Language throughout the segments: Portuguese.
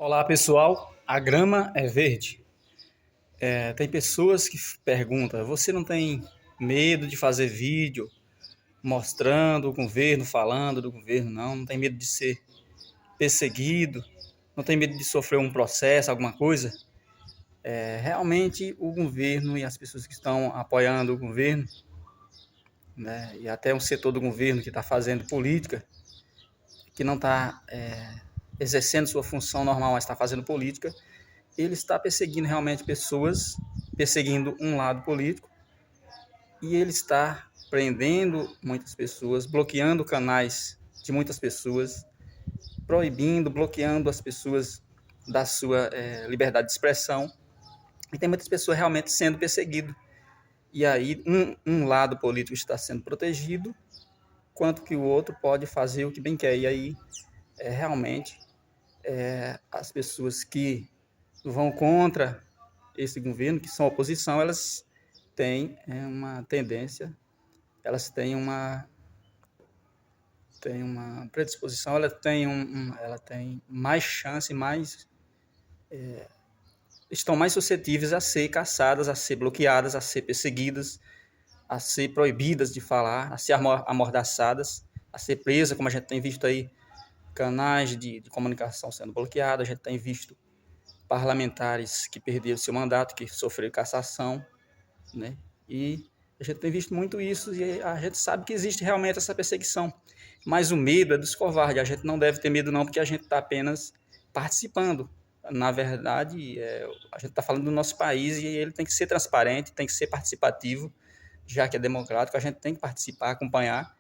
Olá pessoal, a grama é verde. Tem pessoas que perguntam: você não tem medo de fazer vídeo mostrando o governo, falando do governo, não tem medo de ser perseguido, não tem medo de sofrer um processo, alguma coisa? Realmente o governo e as pessoas que estão apoiando o governo, né, e até um setor do governo que está fazendo política, que não está exercendo sua função normal, mas está fazendo política, ele está perseguindo realmente pessoas, perseguindo um lado político, e ele está prendendo muitas pessoas, bloqueando canais de muitas pessoas, proibindo, bloqueando as pessoas da sua liberdade de expressão. E tem muitas pessoas realmente sendo perseguidas. E aí um lado político está sendo protegido, quanto que o outro pode fazer o que bem quer. E aí realmente as pessoas que vão contra esse governo, que são oposição, elas têm uma tendência, elas têm uma predisposição, ela tem mais chance, estão mais suscetíveis a ser caçadas, a ser bloqueadas, a ser perseguidas, a ser proibidas de falar, a ser amordaçadas, a ser presas, como a gente tem visto aí, canais de comunicação sendo bloqueados, a gente tem visto parlamentares que perderam seu mandato, que sofreram cassação, né? E a gente tem visto muito isso e a gente sabe que existe realmente essa perseguição. Mas o medo é dos covardes. A gente não deve ter medo não, porque a gente está apenas participando. Na verdade, a gente está falando do nosso país e ele tem que ser transparente, tem que ser participativo, já que é democrático. A gente tem que participar, acompanhar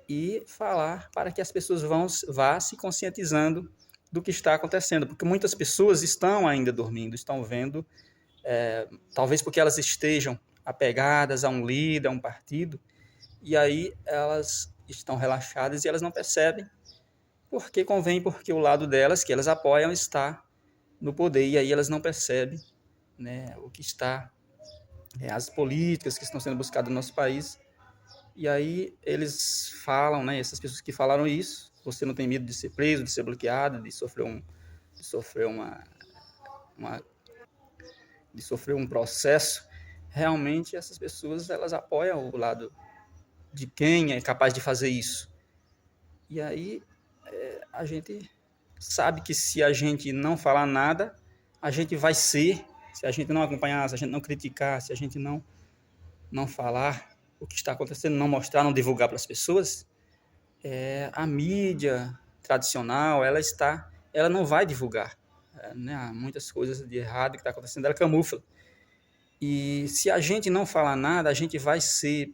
e falar para que as pessoas vá se conscientizando do que está acontecendo, porque muitas pessoas estão ainda dormindo, estão vendo, talvez porque elas estejam apegadas a um líder, a um partido, e aí elas estão relaxadas e elas não percebem porque o lado delas, que elas apoiam, está no poder, e aí elas não percebem, né, o que está, as políticas que estão sendo buscadas no nosso país. E aí eles falam, né, essas pessoas que falaram isso: você não tem medo de ser preso, de ser bloqueado, de sofrer uma de sofrer um processo. Realmente essas pessoas, elas apoiam o lado de quem é capaz de fazer isso. E aí a gente sabe que se a gente não falar nada, a gente vai ser, se a gente não acompanhar, se a gente não criticar, se a gente não falar o que está acontecendo, não mostrar, não divulgar para as pessoas, a mídia tradicional, ela não vai divulgar, né? Há muitas coisas de errado que está acontecendo, ela camufla. E se a gente não falar nada, a gente vai ser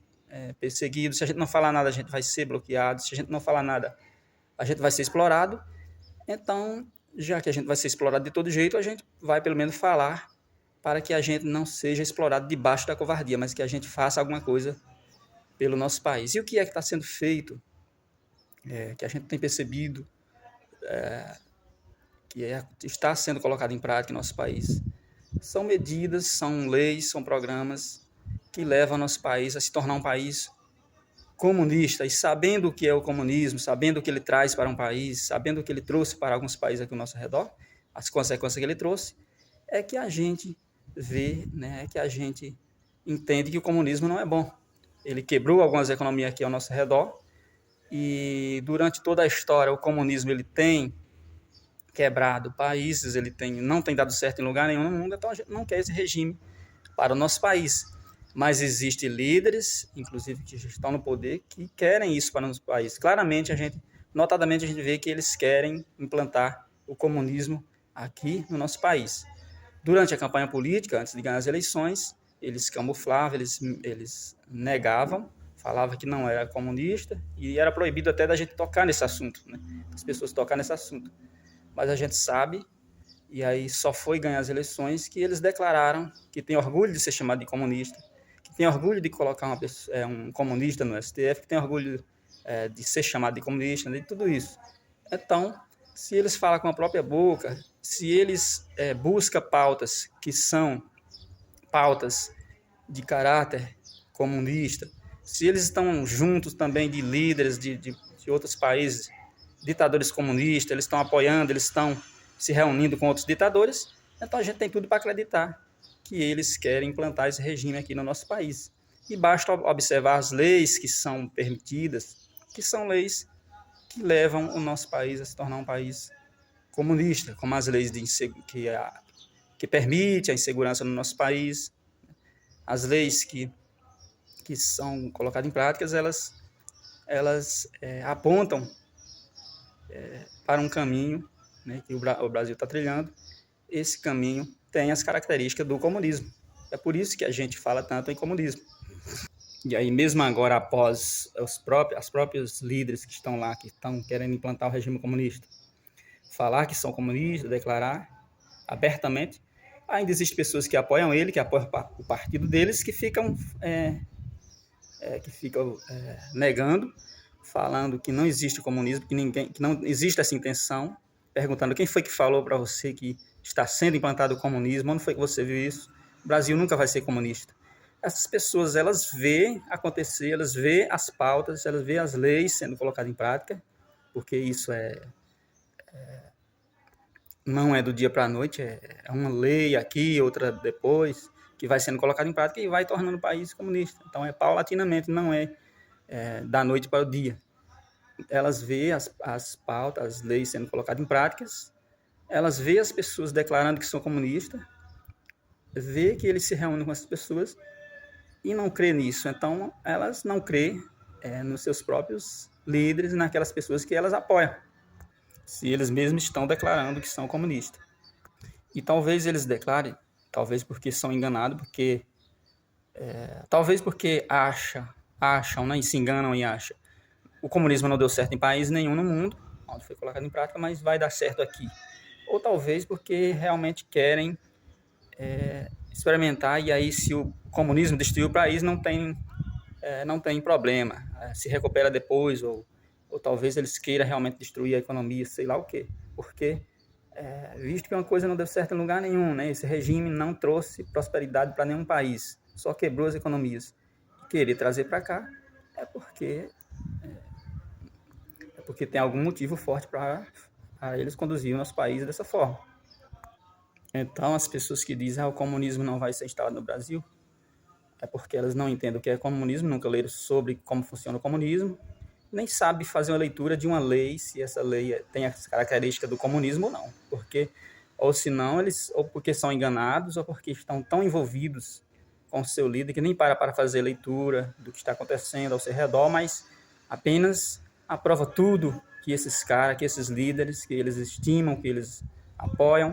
perseguido. Se a gente não falar nada, a gente vai ser bloqueado. Se a gente não falar nada, a gente vai ser explorado. Então, já que a gente vai ser explorado de todo jeito, a gente vai pelo menos falar para que a gente não seja explorado debaixo da covardia, mas que a gente faça alguma coisa pelo nosso país. E o que é que está sendo feito, que a gente tem percebido, está sendo colocado em prática em nosso país? São medidas, são leis, são programas que levam o nosso país a se tornar um país comunista. E sabendo o que é o comunismo, sabendo o que ele traz para um país, sabendo o que ele trouxe para alguns países aqui ao nosso redor, as consequências que ele trouxe, é que a gente vê, né, é que a gente entende que o comunismo não é bom. Ele quebrou algumas economias aqui ao nosso redor, e durante toda a história o comunismo ele tem quebrado países, não tem dado certo em lugar nenhum no mundo, então a gente não quer esse regime para o nosso país. Mas existem líderes, inclusive que estão no poder, que querem isso para o nosso país. Claramente, notadamente, a gente vê que eles querem implantar o comunismo aqui no nosso país. Durante a campanha política, antes de ganhar as eleições, eles camuflavam, eles negavam, falavam que não era comunista, e era proibido até da gente tocar nesse assunto, né? As pessoas tocar nesse assunto. Mas a gente sabe, e aí só foi ganhar as eleições, que eles declararam que tem orgulho de ser chamado de comunista, que tem orgulho de colocar um comunista no STF, que tem orgulho de ser chamado de comunista, de tudo isso. Então, se eles falam com a própria boca, se eles buscam pautas que são pautas de caráter comunista, se eles estão juntos também de líderes de outros países, ditadores comunistas, eles estão apoiando, eles estão se reunindo com outros ditadores, então a gente tem tudo para acreditar que eles querem implantar esse regime aqui no nosso país. E basta observar as leis que são permitidas, que são leis que levam o nosso país a se tornar um país comunista, como as leis que permitem a insegurança no nosso país, as leis que são colocadas em prática, elas apontam para um caminho, né, que o Brasil está trilhando. Esse caminho tem as características do comunismo. É por isso que a gente fala tanto em comunismo. E aí, mesmo agora, após as próprios líderes que estão lá, que estão querendo implantar o regime comunista, falar que são comunistas, declarar abertamente, ainda existem pessoas que apoiam ele, que apoiam o partido deles, que ficam negando, falando que não existe comunismo, que não existe essa intenção, perguntando quem foi que falou para você que está sendo implantado o comunismo, onde foi que você viu isso? O Brasil nunca vai ser comunista. Essas pessoas, elas vê acontecer, elas vê as pautas, elas vê as leis sendo colocadas em prática, porque isso não é do dia para a noite, é uma lei aqui, outra depois, que vai sendo colocada em prática e vai tornando o país comunista. Então é paulatinamente, não é da noite para o dia. Elas vê as pautas, as leis sendo colocadas em práticas, elas vê as pessoas declarando que são comunistas, vê que eles se reúnem com essas pessoas e não crê nisso. Então elas não crê nos seus próprios líderes, naquelas pessoas que elas apoiam, se eles mesmos estão declarando que são comunistas. E talvez eles declarem, talvez porque são enganados, talvez porque acham, né, e se enganam e acham. O comunismo não deu certo em país nenhum no mundo, onde foi colocado em prática, mas vai dar certo aqui. Ou talvez porque realmente querem experimentar, e aí se o comunismo destruiu o país, não tem problema, se recupera depois, ou talvez eles queiram realmente destruir a economia, sei lá o quê. Porque, visto que uma coisa não deu certo em lugar nenhum, né? Esse regime não trouxe prosperidade para nenhum país, só quebrou as economias. E querer trazer para cá é porque tem algum motivo forte para eles conduzir o nosso país dessa forma. Então, as pessoas que dizem que o comunismo não vai ser instalado no Brasil, é porque elas não entendem o que é comunismo, nunca leram sobre como funciona o comunismo, nem sabem fazer uma leitura de uma lei, se essa lei tem as características do comunismo ou não. Ou se não, ou porque são enganados, ou porque estão tão envolvidos com o seu líder que nem para fazer leitura do que está acontecendo ao seu redor, mas apenas aprova tudo que esses caras, que esses líderes, que eles estimam, que eles apoiam,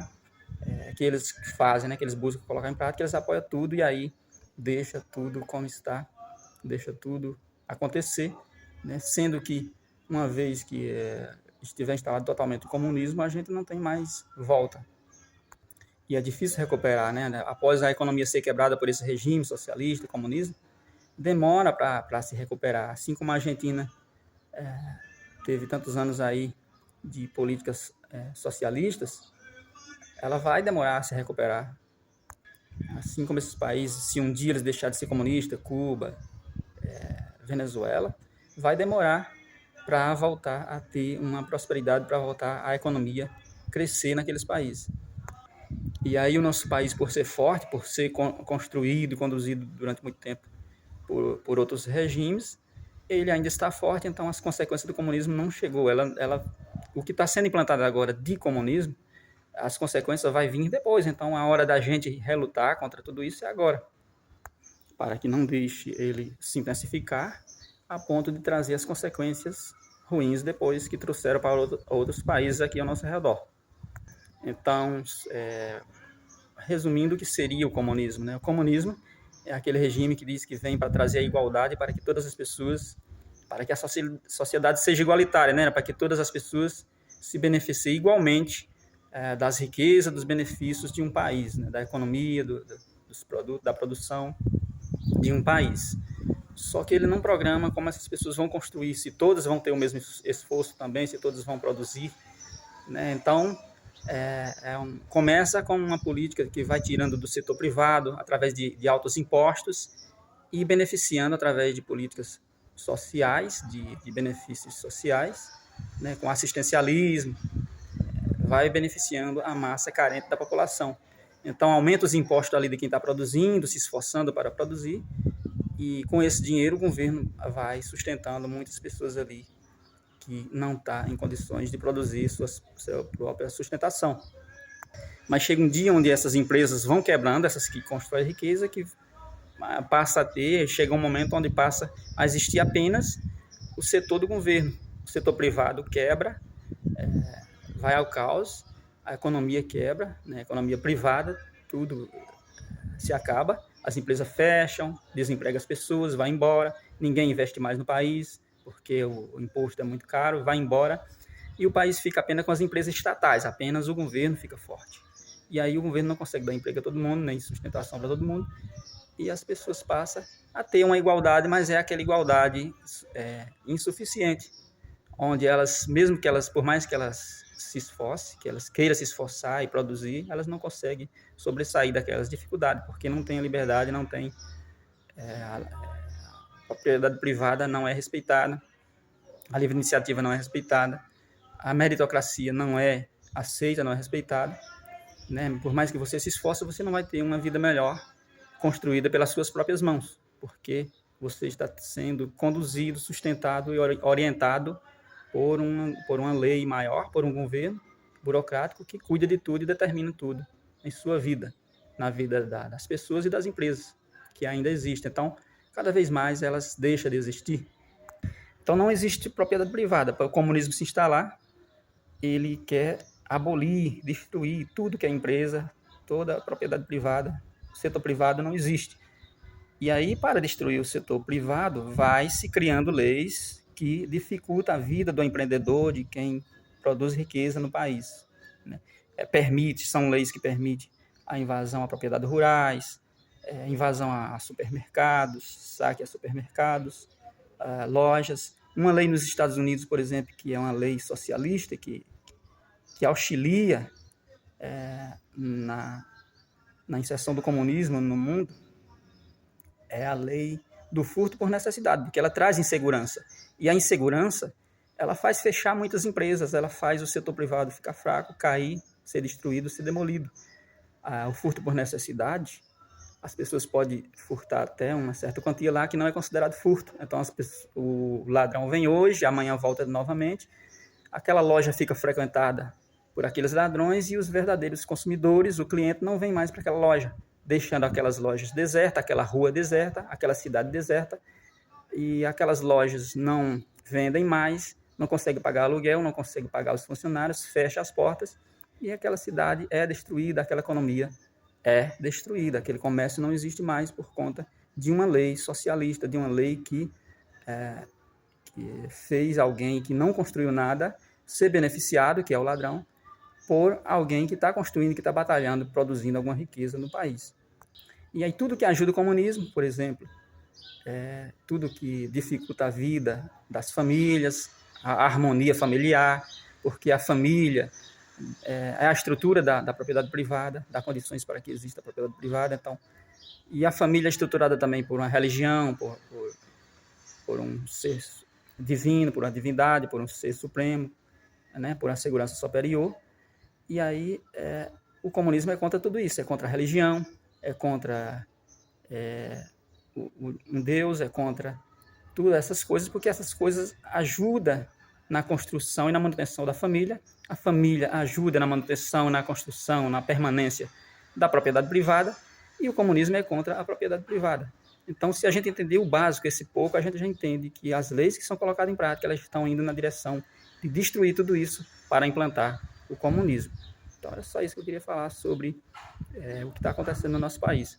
que eles fazem, né, que eles buscam colocar em prática, eles apoiam tudo e aí deixa tudo como está, deixa tudo acontecer, né? Sendo que uma vez que estiver instalado totalmente o comunismo, a gente não tem mais volta. E é difícil recuperar, né? Após a economia ser quebrada por esse regime socialista, comunismo, demora para se recuperar. Assim como a Argentina teve tantos anos aí de políticas socialistas, ela vai demorar a se recuperar. Assim como esses países, se um dia eles deixarem de ser comunistas, Cuba, Venezuela, vai demorar para voltar a ter uma prosperidade, para voltar a economia crescer naqueles países. E aí o nosso país, por ser forte, por ser construído e conduzido durante muito tempo por outros regimes, ele ainda está forte, então as consequências do comunismo não chegou. O que está sendo implantado agora de comunismo, as consequências vai vir depois, então a hora da gente relutar contra tudo isso é agora, para que não deixe ele se intensificar a ponto de trazer as consequências ruins depois que trouxeram para outros países aqui ao nosso redor. Então, resumindo o que seria o comunismo, né? O comunismo é aquele regime que diz que vem para trazer a igualdade para que todas as pessoas, para que a sociedade seja igualitária, né? Para que todas as pessoas se beneficiem igualmente das riquezas, dos benefícios de um país, né? Da economia, dos produtos, da produção de um país. Só que ele não programa como essas pessoas vão construir, se todas vão ter o mesmo esforço também, se todas vão produzir, né? Então, começa com uma política que vai tirando do setor privado, através de altos impostos, e beneficiando através de políticas sociais, de benefícios sociais, né? Com assistencialismo, vai beneficiando a massa carente da população. Então, aumenta os impostos ali de quem está produzindo, se esforçando para produzir, e com esse dinheiro o governo vai sustentando muitas pessoas ali que não estão em condições de produzir sua própria sustentação. Mas chega um dia onde essas empresas vão quebrando, essas que constroem riqueza, que chega um momento onde passa a existir apenas o setor do governo. O setor privado quebra, vai ao caos, a economia quebra, né? A economia privada, tudo se acaba, as empresas fecham, desempregam as pessoas, vai embora, ninguém investe mais no país, porque o imposto é muito caro, vai embora, e o país fica apenas com as empresas estatais, apenas o governo fica forte. E aí o governo não consegue dar emprego a todo mundo, nem sustentação para todo mundo, e as pessoas passam a ter uma igualdade, mas é aquela igualdade insuficiente, onde elas, mesmo que elas, por mais que elas se esforcem, que elas queiram se esforçar e produzir, elas não conseguem sobressair daquelas dificuldades, porque não tem a liberdade, não tem a propriedade privada não é respeitada, a livre iniciativa não é respeitada, a meritocracia não é aceita, não é respeitada, né? Por mais que você se esforce, você não vai ter uma vida melhor construída pelas suas próprias mãos, porque você está sendo conduzido, sustentado e orientado por uma lei maior, por um governo burocrático que cuida de tudo e determina tudo em sua vida, na vida das pessoas e das empresas que ainda existem. Então, cada vez mais elas deixam de existir. Então, não existe propriedade privada. Para o comunismo se instalar, ele quer abolir, destruir tudo que é empresa, toda a propriedade privada. O setor privado não existe. E aí, para destruir o setor privado, vai se criando leis que dificultam a vida do empreendedor, de quem produz riqueza no país, né? São leis que permitem a invasão a propriedades rurais, invasão a supermercados, saque a supermercados, a lojas. Uma lei nos Estados Unidos, por exemplo, que é uma lei socialista, que auxilia na inserção do comunismo no mundo, é a lei do furto por necessidade, porque ela traz insegurança. E a insegurança, ela faz fechar muitas empresas, ela faz o setor privado ficar fraco, cair, ser destruído, ser demolido. O furto por necessidade, as pessoas podem furtar até uma certa quantia lá que não é considerado furto. Então, o ladrão vem hoje, amanhã volta novamente, aquela loja fica frequentada por aqueles ladrões e os verdadeiros consumidores, o cliente, não vem mais para aquela loja, deixando aquelas lojas desertas, aquela rua deserta, aquela cidade deserta, e aquelas lojas não vendem mais, não conseguem pagar aluguel, não conseguem pagar os funcionários, fecha as portas, e aquela cidade é destruída, aquela economia é destruída, aquele comércio não existe mais por conta de uma lei socialista, de uma lei que fez alguém que não construiu nada ser beneficiado, que é o ladrão, por alguém que está construindo, que está batalhando, produzindo alguma riqueza no país. E aí tudo que ajuda o comunismo, por exemplo, tudo que dificulta a vida das famílias, a harmonia familiar, porque a família é a estrutura da propriedade privada, dá condições para que exista a propriedade privada. Então, e a família é estruturada também por uma religião, por um ser divino, por uma divindade, por um ser supremo, né, por uma segurança superior. E aí o comunismo é contra tudo isso, é contra a religião, é contra um Deus, é contra todas essas coisas, porque essas coisas ajudam na construção e na manutenção da família, a família ajuda na manutenção, na construção, na permanência da propriedade privada, e o comunismo é contra a propriedade privada. Então, se a gente entender o básico, esse pouco, a gente já entende que as leis que são colocadas em prática, elas estão indo na direção de destruir tudo isso para implantar o comunismo. Então, era só isso que eu queria falar sobre o que está acontecendo no nosso país.